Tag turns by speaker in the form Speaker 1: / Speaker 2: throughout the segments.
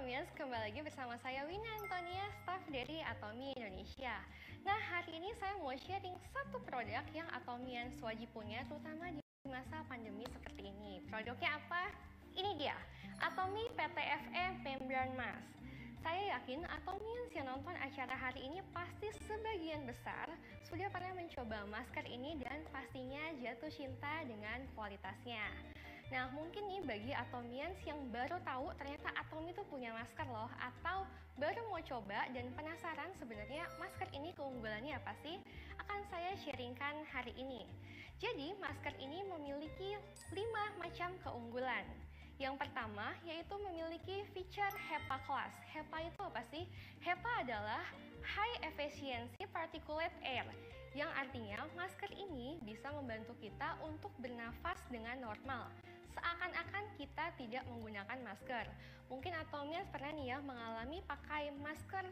Speaker 1: Atomians, kembali lagi bersama saya Wina Antonia, staf dari Atomi Indonesia. Nah, hari ini saya mau sharing satu produk yang Atomians wajib punya, terutama di masa pandemi seperti ini. Produknya apa? Ini dia, Atomi PTFE Membran Mask. Saya yakin Atomians yang nonton acara hari ini pasti sebagian besar sudah pernah mencoba masker ini dan pastinya jatuh cinta dengan kualitasnya. Nah, mungkin nih bagi Atomians yang baru tahu ternyata Atomi itu punya masker loh, atau baru mau coba dan penasaran sebenarnya masker ini keunggulannya apa sih, akan saya sharingkan hari ini. Jadi, masker ini memiliki 5 macam keunggulan. Yang pertama yaitu memiliki feature HEPA class. HEPA itu apa sih? HEPA adalah High Efficiency Particulate Air, yang artinya masker ini bisa membantu kita untuk bernafas dengan normal, seakan-akan kita tidak menggunakan masker. Mungkin Atomians pernah nih ya mengalami pakai masker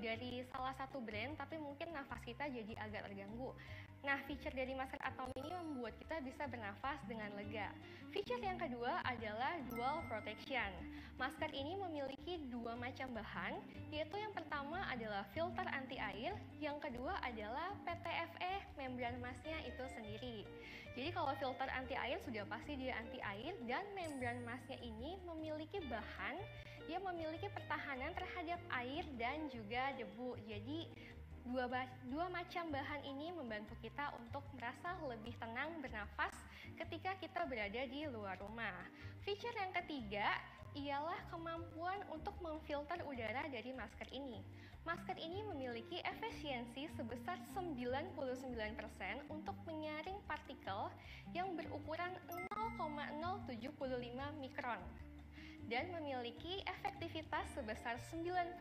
Speaker 1: dari salah satu brand, tapi mungkin nafas kita jadi agak terganggu. Nah, feature dari masker Atomi ini membuat kita bisa bernafas dengan lega. Feature yang kedua adalah dual protection. Masker ini memiliki 2 macam bahan, yaitu yang pertama adalah filter anti air, yang kedua adalah PTFE membran masknya itu sendiri. Jadi kalau filter anti air sudah pasti dia anti air, dan membran masknya ini memiliki bahan yang memiliki pertahanan terhadap air dan juga debu. Jadi dua macam bahan ini membantu kita untuk merasa lebih tenang bernafas ketika kita berada di luar rumah. Feature yang ketiga ialah kemampuan untuk memfilter udara dari masker ini. Masker ini memiliki efisiensi sebesar 99% untuk menyaring partikel yang berukuran 0,075 mikron dan memiliki efektivitas sebesar 95%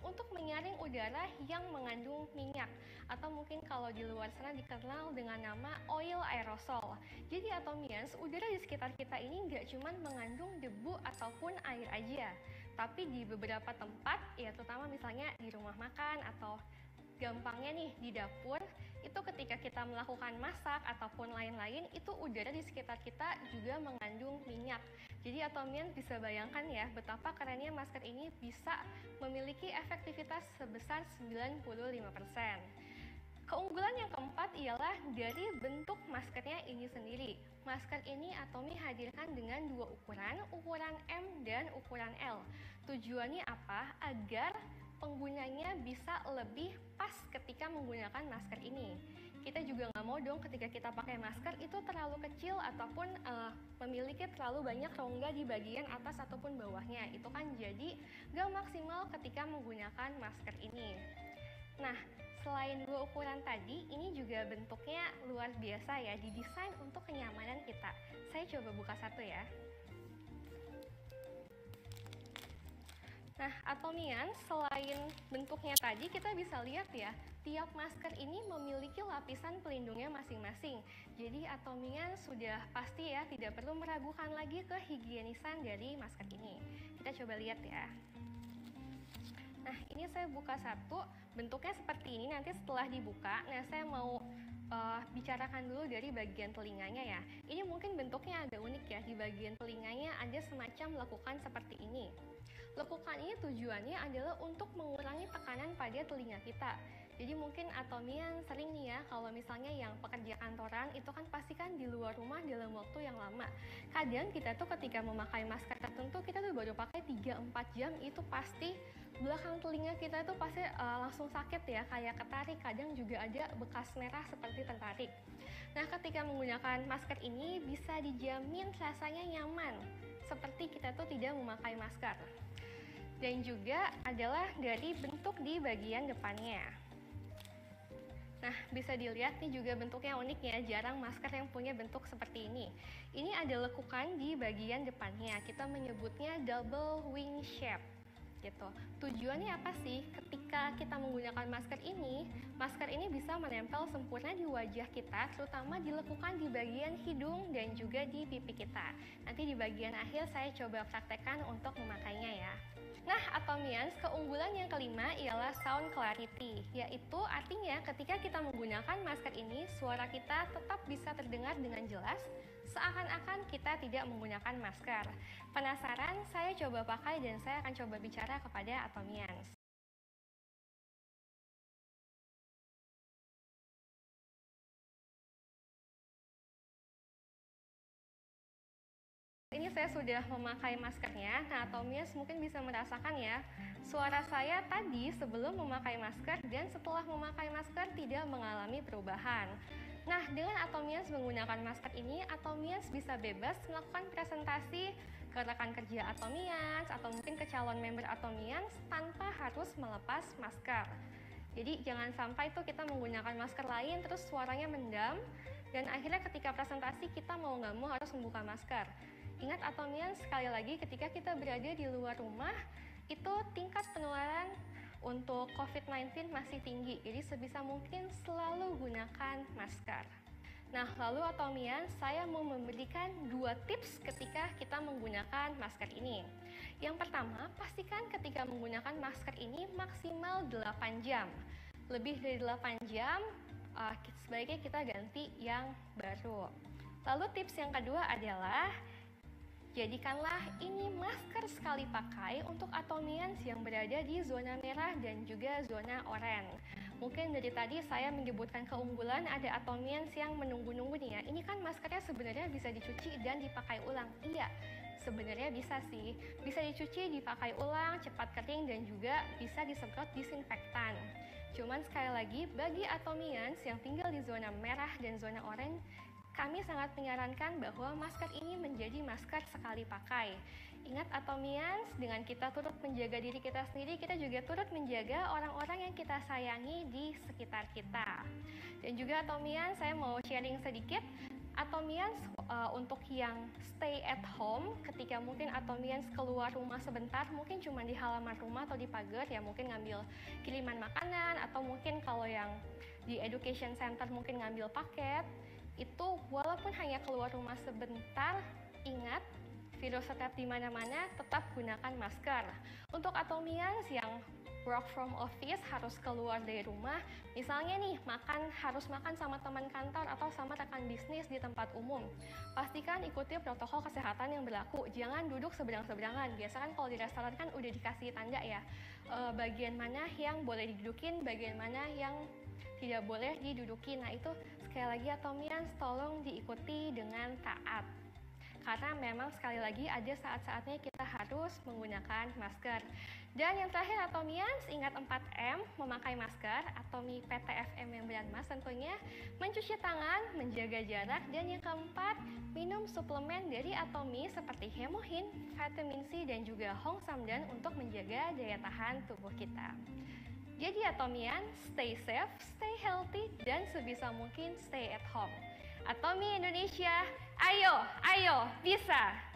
Speaker 1: untuk menyaring udara yang mengandung minyak, atau mungkin kalau di luar sana dikenal dengan nama oil aerosol. Jadi Atomians, udara di sekitar kita ini nggak cuma mengandung debu ataupun air aja, tapi di beberapa tempat, ya terutama misalnya di rumah makan atau gampangnya nih di dapur, itu ketika kita melakukan masak ataupun lain-lain, itu udara di sekitar kita juga mengandung minyak. Jadi Atomians bisa bayangkan ya betapa kerennya masker ini bisa memiliki efektivitas sebesar 95%. Keunggulan yang keempat ialah dari bentuk maskernya ini sendiri. Masker ini Atomi hadirkan dengan 2 ukuran, ukuran M dan ukuran L. Tujuannya apa? Agar penggunanya bisa lebih pas ketika menggunakan masker ini. Kita juga nggak mau dong ketika kita pakai masker itu terlalu kecil ataupun memiliki terlalu banyak rongga di bagian atas ataupun bawahnya. Itu kan jadi nggak maksimal ketika menggunakan masker ini. Nah, selain 2 ukuran tadi, ini juga bentuknya luar biasa ya, didesain untuk kenyamanan kita. Saya coba buka satu ya. Nah, Atomians, selain bentuknya tadi, kita bisa lihat ya, tiap masker ini memiliki lapisan pelindungnya masing-masing. Jadi Atomians sudah pasti ya, tidak perlu meragukan lagi kehigienisan dari masker ini. Kita coba lihat ya. Nah, ini saya buka satu, bentuknya seperti ini. Nanti setelah dibuka, nah saya mau bicarakan dulu dari bagian telinganya ya. Ini mungkin bentuknya agak unik ya, di bagian telinganya ada semacam lekukan seperti ini. Lekukan ini tujuannya adalah untuk mengurangi tekanan pada telinga kita. Jadi mungkin Atomians sering nih ya, kalau misalnya yang pekerja kantoran itu kan pasti kan di luar rumah dalam waktu yang lama. Kadang kita tuh ketika memakai masker tertentu, kita tuh baru pakai 3-4 jam, itu pasti belakang telinga kita itu pasti langsung sakit ya, kayak ketarik, kadang juga ada bekas merah seperti tertarik. Nah, ketika menggunakan masker ini bisa dijamin rasanya nyaman, seperti kita tuh tidak memakai masker. Dan juga adalah dari bentuk di bagian depannya. Nah, bisa dilihat nih juga bentuknya unik ya, jarang masker yang punya bentuk seperti ini. Ini ada lekukan di bagian depannya, kita menyebutnya double wing shape. Gitu. Tujuannya apa sih? Ketika kita menggunakan masker ini bisa menempel sempurna di wajah kita, terutama dilekukan di bagian hidung dan juga di pipi kita. Nanti di bagian akhir saya coba praktekkan untuk memakainya ya. Nah, Atomians, keunggulan yang kelima ialah sound clarity, yaitu artinya ketika kita menggunakan masker ini, suara kita tetap bisa terdengar dengan jelas, seakan-akan kita tidak menggunakan masker. Penasaran? Saya coba pakai dan saya akan coba bicara kepada Atomians. Ini saya sudah memakai maskernya. Nah, Atomians mungkin bisa merasakan ya, suara saya tadi sebelum memakai masker dan setelah memakai masker tidak mengalami perubahan. Nah, dengan Atomians menggunakan masker ini, Atomians bisa bebas melakukan presentasi ke rekan kerja Atomians atau mungkin ke calon member Atomians tanpa harus melepas masker. Jadi jangan sampai tuh kita menggunakan masker lain terus suaranya mendam dan akhirnya ketika presentasi kita mau nggak mau harus membuka masker. Ingat Atomians, sekali lagi ketika kita berada di luar rumah, itu tingkat penularan untuk COVID-19 masih tinggi, jadi sebisa mungkin selalu gunakan masker. Nah, lalu Atomians, saya mau memberikan 2 tips ketika kita menggunakan masker ini. Yang pertama, pastikan ketika menggunakan masker ini maksimal 8 jam. Lebih dari 8 jam, sebaiknya kita ganti yang baru. Lalu tips yang kedua adalah jadikanlah ini masker sekali pakai untuk Atomians yang berada di zona merah dan juga zona oranye. Mungkin dari tadi saya menyebutkan keunggulan ada Atomians yang menunggu-nunggu nih ya. Ini kan maskernya sebenarnya bisa dicuci dan dipakai ulang. Iya, sebenarnya bisa sih. Bisa dicuci, dipakai ulang, cepat kering dan juga bisa disemprot disinfektan. Cuman sekali lagi, bagi Atomians yang tinggal di zona merah dan zona oranye, kami sangat menyarankan bahwa masker ini menjadi masker sekali pakai. Ingat Atomians, dengan kita turut menjaga diri kita sendiri, kita juga turut menjaga orang-orang yang kita sayangi di sekitar kita. Dan juga Atomians, saya mau sharing sedikit. Atomians untuk yang stay at home, ketika mungkin Atomians keluar rumah sebentar, mungkin cuma di halaman rumah atau di pagar, ya mungkin ngambil kiriman makanan, atau mungkin kalau yang di education center mungkin ngambil paket, itu walaupun hanya keluar rumah sebentar, ingat virus tetap di mana-mana, tetap gunakan masker. Untuk Atomians yang work from office harus keluar dari rumah, misalnya nih harus makan sama teman kantor atau sama rekan bisnis di tempat umum, pastikan ikuti protokol kesehatan yang berlaku. Jangan duduk seberang-seberangan. Biasa kan kalau di restoran kan udah dikasih tanda ya, bagian mana yang boleh didudukin, bagian mana yang tidak boleh diduduki. Nah itu sekali lagi Atomians tolong diikuti dengan taat. Karena memang sekali lagi ada saat-saatnya kita harus menggunakan masker. Dan yang terakhir Atomians, ingat 4M, memakai masker, Atomi PTFM yang Mas tentunya, mencuci tangan, menjaga jarak, dan yang keempat, minum suplemen dari Atomi seperti Hemohin, vitamin C, dan juga Hong Samdan untuk menjaga daya tahan tubuh kita. Jadi Atomian, stay safe, stay healthy, dan sebisa mungkin stay at home. Atomi Indonesia, ayo, bisa!